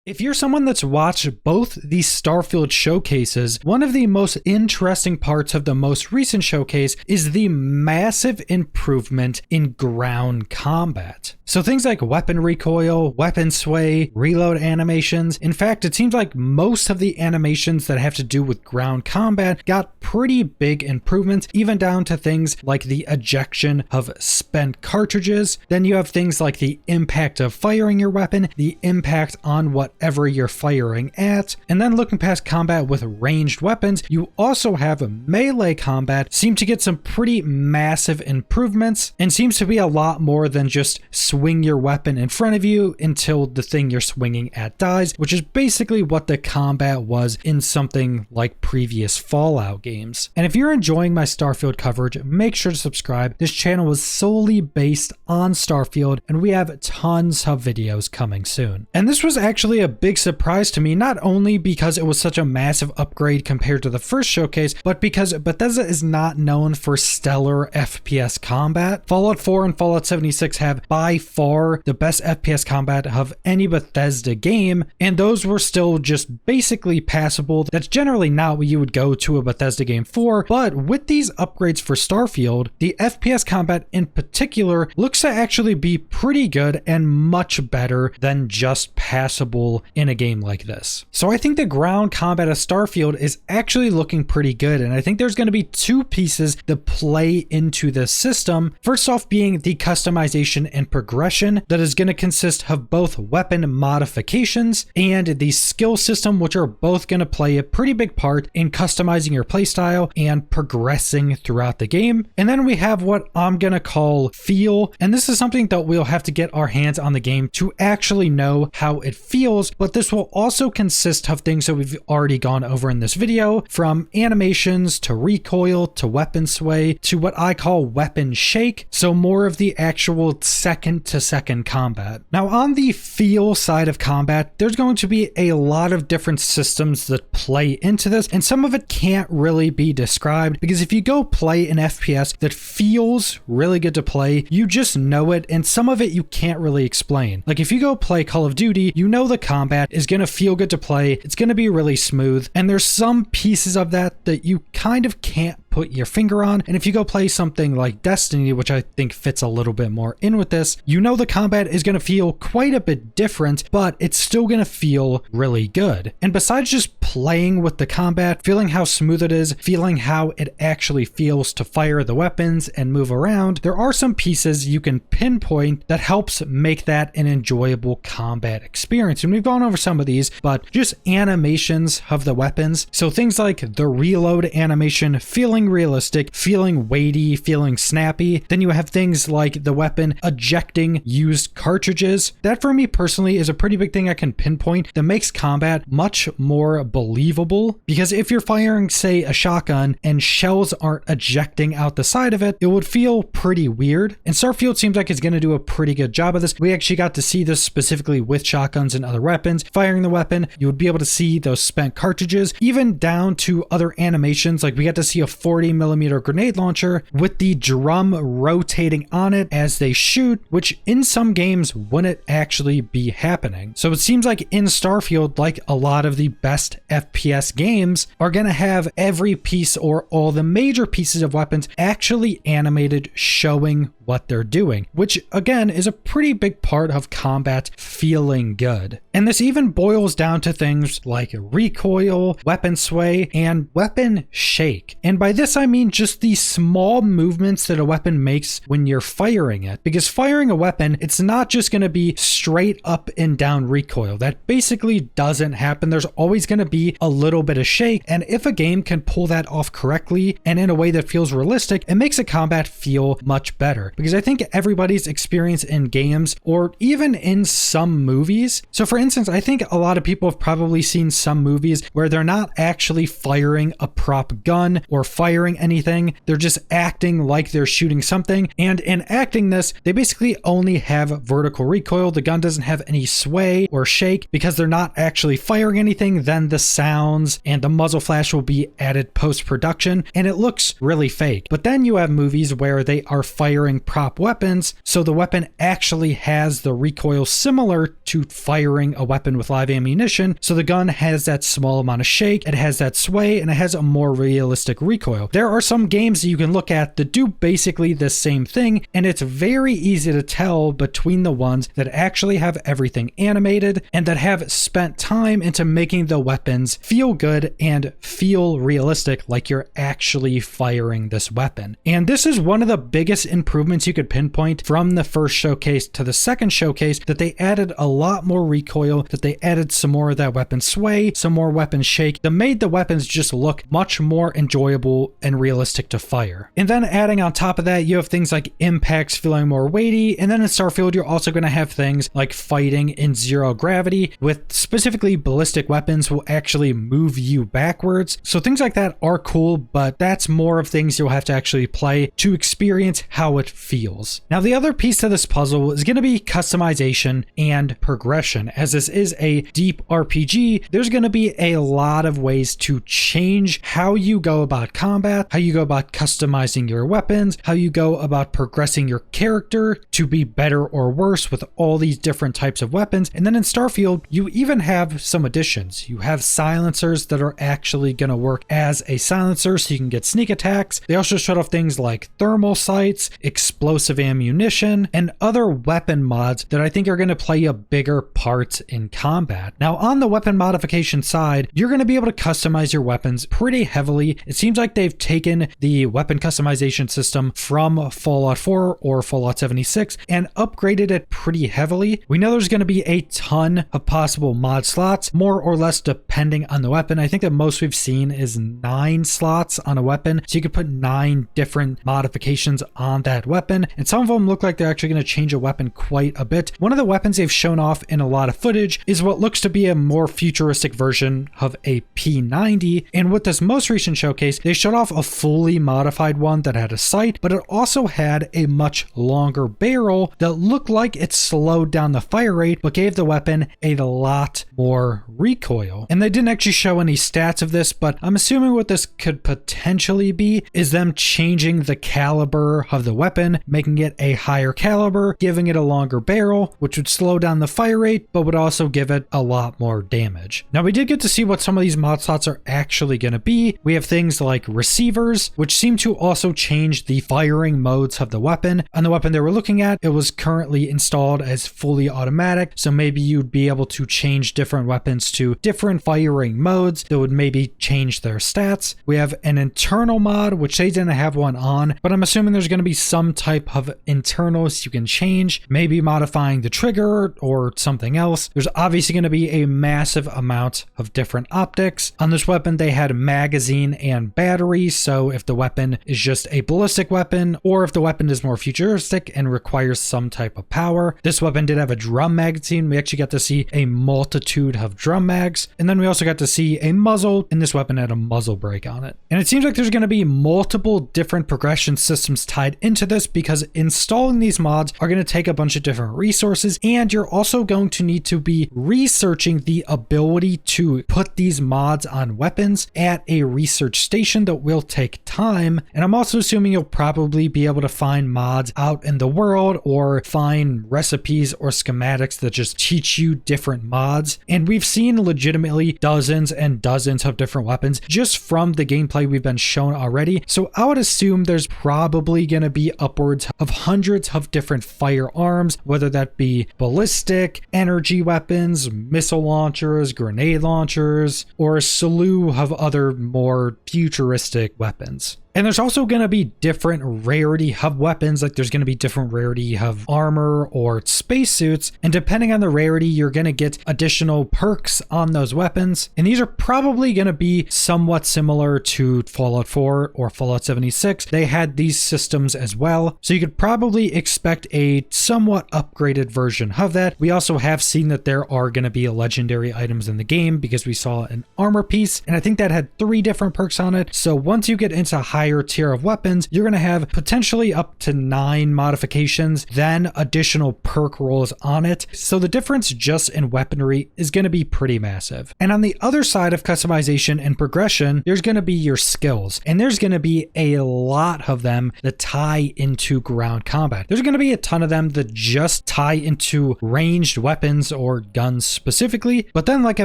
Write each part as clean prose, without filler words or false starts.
If you're someone that's watched both the Starfield showcases, one of the most interesting parts of the most recent showcase is the massive improvement in ground combat. So things like weapon recoil, weapon sway, reload animations. In fact, it seems like most of the animations that have to do with ground combat got pretty big improvements, even down to things like the ejection of spent cartridges. Then you have things like the impact of firing your weapon, the impact on whatever you're firing at. And then looking past combat with ranged weapons, you also have melee combat seem to get some pretty massive improvements and seems to be a lot more than just swing your weapon in front of you until the thing you're swinging at dies, which is basically what the combat was in something like previous Fallout games. And if you're enjoying my Starfield coverage, make sure to subscribe. This channel was solely based on Starfield, and we have tons of videos coming soon. And this was actually a big surprise to me, not only because it was such a massive upgrade compared to the first showcase, but because Bethesda is not known for stellar FPS combat. Fallout 4 and Fallout 76 have by far the best FPS combat of any Bethesda game, and those were still just basically passable. That's generally not what you would go to a Bethesda game for, but with these upgrades for Starfield, the FPS combat in particular looks to actually be pretty good and much better than just passable in a game like this. So I think the ground combat of Starfield is actually looking pretty good, and I think there's going to be two pieces that play into this system. First off being the customization and progression that is going to consist of both weapon modifications and the skill system, which are both going to play a pretty big part in customizing your playstyle and progressing throughout the game. And then we have what I'm going to call feel, and this is something that we'll have to get our hands on the game to actually know how it feels, but this will also consist of things that we've already gone over in this video, from animations to recoil to weapon sway to what I call weapon shake, so more of the actual second to second combat. Now on the feel side of combat, there's going to be a lot of different systems that play into this, and some of it can't really be described, because if you go play an FPS that feels really good to play, you just know it, and some of it you can't really explain. Like if you go play Call of Duty, you know the combat is going to feel good to play, it's going to be really smooth, and there's some pieces of that that you kind of can't put your finger on. And if you go play something like Destiny, which I think fits a little bit more in with this, you know the combat is going to feel quite a bit different, but it's still going to feel really good. And besides just playing with the combat, feeling how smooth it is, feeling how it actually feels to fire the weapons and move around, there are some pieces you can pinpoint that helps make that an enjoyable combat experience. And we've gone over some of these, but just animations of the weapons. So things like the reload animation feeling realistic, feeling weighty, feeling snappy. Then you have things like the weapon ejecting used cartridges. That for me personally is a pretty big thing I can pinpoint that makes combat much more believable, because if you're firing, say, a shotgun and shells aren't ejecting out the side of it, it would feel pretty weird. And Starfield seems like it's going to do a pretty good job of this. We actually got to see this specifically with shotguns and other weapons. Firing the weapon, you would be able to see those spent cartridges, even down to other animations. Like we got to see a 40mm grenade launcher with the drum rotating on it as they shoot, which in some games wouldn't actually be happening. So it seems like in Starfield, like a lot of the best FPS games, are going to have every piece or all the major pieces of weapons actually animated, showing what they're doing, which again is a pretty big part of combat feeling good. And this even boils down to things like recoil, weapon sway, and weapon shake. And by this I mean just the small movements that a weapon makes when you're firing it. Because firing a weapon, it's not just going to be straight up and down recoil. That basically doesn't happen. There's always going to be a little bit of shake, and if a game can pull that off correctly and in a way that feels realistic, it makes a combat feel much better. Because I think everybody's experience in games, or even in some movies, so for instance, I think a lot of people have probably seen some movies where they're not actually firing a prop gun or firing anything, they're just acting like they're shooting something, and in acting this, they basically only have vertical recoil. The gun doesn't have any sway or shake because they're not actually firing anything. Then the sounds and the muzzle flash will be added post-production, and it looks really fake. But then you have movies where they are firing prop weapons, so the weapon actually has the recoil similar to firing a weapon with live ammunition. So the gun has that small amount of shake, it has that sway, and it has a more realistic recoil. There are some games that you can look at that do basically the same thing, and it's very easy to tell between the ones that actually have everything animated and that have spent time into making the weapons feel good and feel realistic, like you're actually firing this weapon. And this is one of the biggest improvements you could pinpoint from the first showcase to the second showcase, that they added a lot more recoil, that they added some more of that weapon sway, some more weapon shake, that made the weapons just look much more enjoyable and realistic to fire. And then adding on top of that, you have things like impacts feeling more weighty, and then in Starfield you're also going to have things like fighting in zero gravity, with specifically ballistic weapons will actually move you backwards. So things like that are cool, but that's more of things you'll have to actually play to experience how it feels. Now the other piece to this puzzle is going to be customization and progression. As this is a deep RPG, there's going to be a lot of ways to change how you go about combat, how you go about customizing your weapons, how you go about progressing your character to be better or worse with all these different types of weapons. And then in Starfield, you even have some additions. You have silencers that are actually going to work as a silencer, so you can get sneak attacks. They also showed off things like thermal sights, explosive ammunition, and other weapon mods that I think are going to play a bigger part in combat. Now on the weapon modification side, you're going to be able to customize your weapons pretty heavily. It seems like they've taken the weapon customization system from Fallout 4 or Fallout 76 and upgraded it pretty heavily. We know there's going to be a ton of possible mod slots, more or less depending on the weapon. I think the most we've seen is 9 slots on a weapon, so you could put 9 different modifications on that weapon, and some of them look like they're actually going to change a weapon quite a bit. One of the weapons they've shown off in a lot of footage is what looks to be a more futuristic version of a P90, and with this most recent showcase, they showed off a fully modified one that had a sight, but it also had a much longer barrel that looked like it slowed down the fire rate, but gave the weapon a lot more recoil. And they didn't actually show any stats of this, but I'm assuming what this could potentially be is them changing the caliber of the weapon, making it a higher caliber, giving it a longer barrel, which would slow down the fire rate, but would also give it a lot more damage. Now we did get to see what some of these mod slots are actually going to be. We have things like receivers, which seem to also change the firing modes of the weapon. On the weapon they were looking at, it was currently installed as fully automatic, so maybe you'd be able to change different weapons to different firing modes that would maybe change their stats. We have an internal mod, which they didn't have one on, but I'm assuming there's going to be some type of internals you can change, maybe modifying the trigger or something else. There's obviously going to be a massive amount of different optics. On this weapon, they had magazine and battery, so if the weapon is just a ballistic weapon, or if the weapon is more futuristic and requires some type of power. This weapon did have a drum magazine. We actually got to see a multitude of drum mags, and then we also got to see a muzzle, and this weapon had a muzzle brake on it. And it seems like there's going to be multiple different progression systems tied into this, because installing these mods are going to take a bunch of different resources, and you're also going to need to be researching the ability to put these mods on weapons at a research station that will take time. And I'm also assuming you'll probably be able to find mods out in the world or find recipes or schematics that just teach you different mods. And we've seen legitimately dozens and dozens of different weapons just from the gameplay we've been shown already. So I would assume there's probably going to be upwards of hundreds of different firearms, whether that be ballistic, energy weapons, missile launchers, grenade launchers, or a slew of other more futuristic weapons. And there's also going to be different rarity of weapons, like there's going to be different rarity of armor or spacesuits, and depending on the rarity, you're going to get additional perks on those weapons. And these are probably going to be somewhat similar to Fallout 4 or Fallout 76. They had these systems as well, so you could probably expect a somewhat upgraded version of that. We also have seen that there are going to be legendary items in the game, because we saw an armor piece, and I think that had 3 different perks on it. So once you get into high higher tier of weapons, you're going to have potentially up to 9 modifications, then additional perk rolls on it. So the difference just in weaponry is going to be pretty massive. And on the other side of customization and progression, there's going to be your skills, and there's going to be a lot of them that tie into ground combat. There's going to be a ton of them that just tie into ranged weapons or guns specifically. But then, like I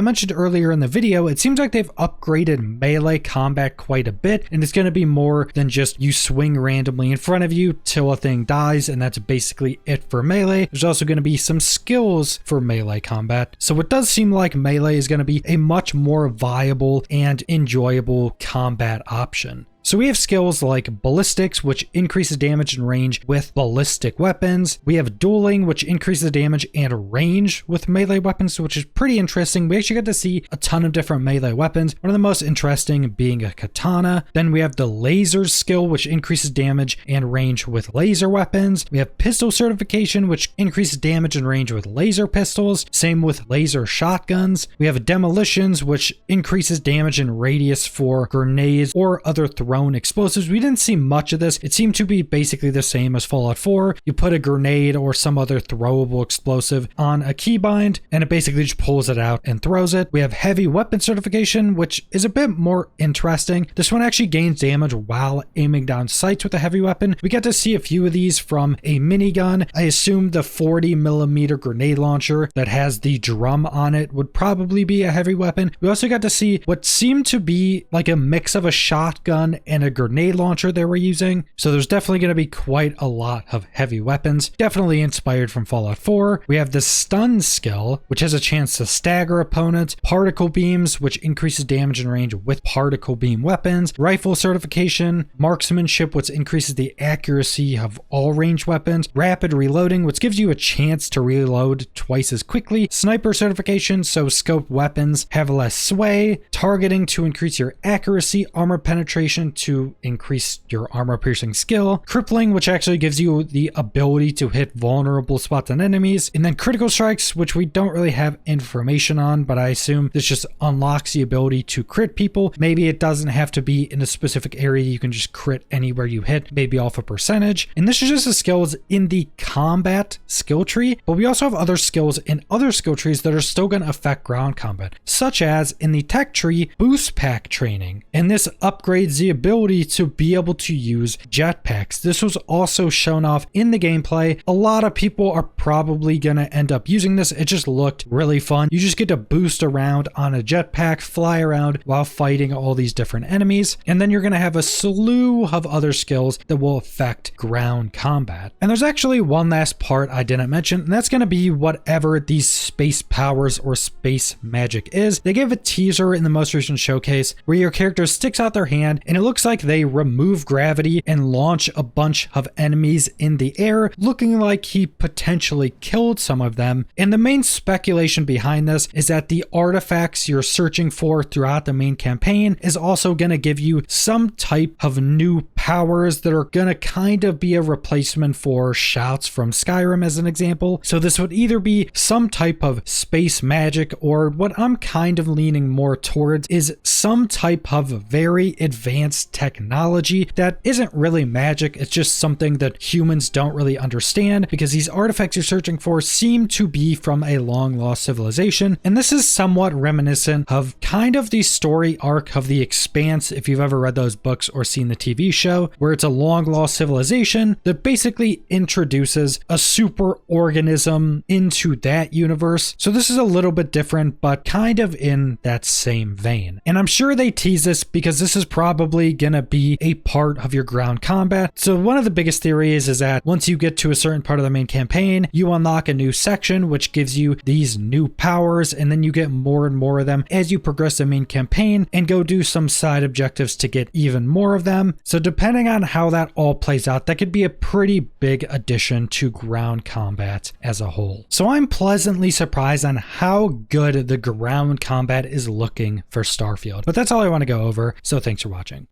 mentioned earlier in the video, it seems like they've upgraded melee combat quite a bit, and it's going to be more than just you swing randomly in front of you till a thing dies, and that's basically it for melee. There's also going to be some skills for melee combat. So it does seem like melee is going to be a much more viable and enjoyable combat option. So we have skills like ballistics, which increases damage and range with ballistic weapons. We have dueling, which increases damage and range with melee weapons, which is pretty interesting. We actually get to see a ton of different melee weapons. One of the most interesting being a katana. Then we have the laser skill, which increases damage and range with laser weapons. We have pistol certification, which increases damage and range with laser pistols. Same with laser shotguns. We have demolitions, which increases damage and radius for grenades or other thrown explosives. We didn't see much of this. It seemed to be basically the same as Fallout 4. You put a grenade or some other throwable explosive on a keybind, and it basically just pulls it out and throws it. We have heavy weapon certification, which is a bit more interesting. This one actually gains damage while aiming down sights with a heavy weapon. We get to see a few of these from a minigun. I assume the 40mm grenade launcher that has the drum on it would probably be a heavy weapon. We also got to see what seemed to be like a mix of a shotgun and a grenade launcher they were using. So there's definitely going to be quite a lot of heavy weapons, definitely inspired from Fallout 4. We have the stun skill, which has a chance to stagger opponents, particle beams, which increases damage and range with particle beam weapons, rifle certification, marksmanship, which increases the accuracy of all ranged weapons, rapid reloading, which gives you a chance to reload twice as quickly, sniper certification, so scoped weapons have less sway, targeting to increase your accuracy, armor penetration to increase your armor piercing skill, crippling, which actually gives you the ability to hit vulnerable spots on enemies, and then critical strikes, which we don't really have information on, but I assume this just unlocks the ability to crit people. Maybe it doesn't have to be in a specific area, you can just crit anywhere you hit, maybe off a percentage. And this is just the skills in the combat skill tree, but we also have other skills in other skill trees that are still going to affect ground combat, such as in the tech tree, boost pack training, and this upgrades the ability to be able to use jetpacks. This was also shown off in the gameplay. A lot of people are probably going to end up using this. It just looked really fun. You just get to boost around on a jetpack, fly around while fighting all these different enemies, and then you're going to have a slew of other skills that will affect ground combat. And there's actually one last part I didn't mention, and that's going to be whatever these space powers or space magic is. They gave a teaser in the most recent showcase where your character sticks out their hand and it looks like they remove gravity and launch a bunch of enemies in the air, looking like he potentially killed some of them. And the main speculation behind this is that the artifacts you're searching for throughout the main campaign is also going to give you some type of new powers that are going to kind of be a replacement for shouts from Skyrim as an example. So this would either be some type of space magic, or what I'm kind of leaning more towards is some type of very advanced technology that isn't really magic. It's just something that humans don't really understand, because these artifacts you're searching for seem to be from a long lost civilization. And this is somewhat reminiscent of kind of the story arc of The Expanse, if you've ever read those books or seen the TV show, where it's a long lost civilization that basically introduces a super organism into that universe. So this is a little bit different, but kind of in that same vein. And I'm sure they tease this because this is probably gonna be a part of your ground combat. So one of the biggest theories is that once you get to a certain part of the main campaign, you unlock a new section which gives you these new powers, and then you get more and more of them as you progress the main campaign and go do some side objectives to get even more of them. So depending on how that all plays out, that could be a pretty big addition to ground combat as a whole. So I'm pleasantly surprised on how good the ground combat is looking for Starfield. But that's all I want to go over, so thanks for watching.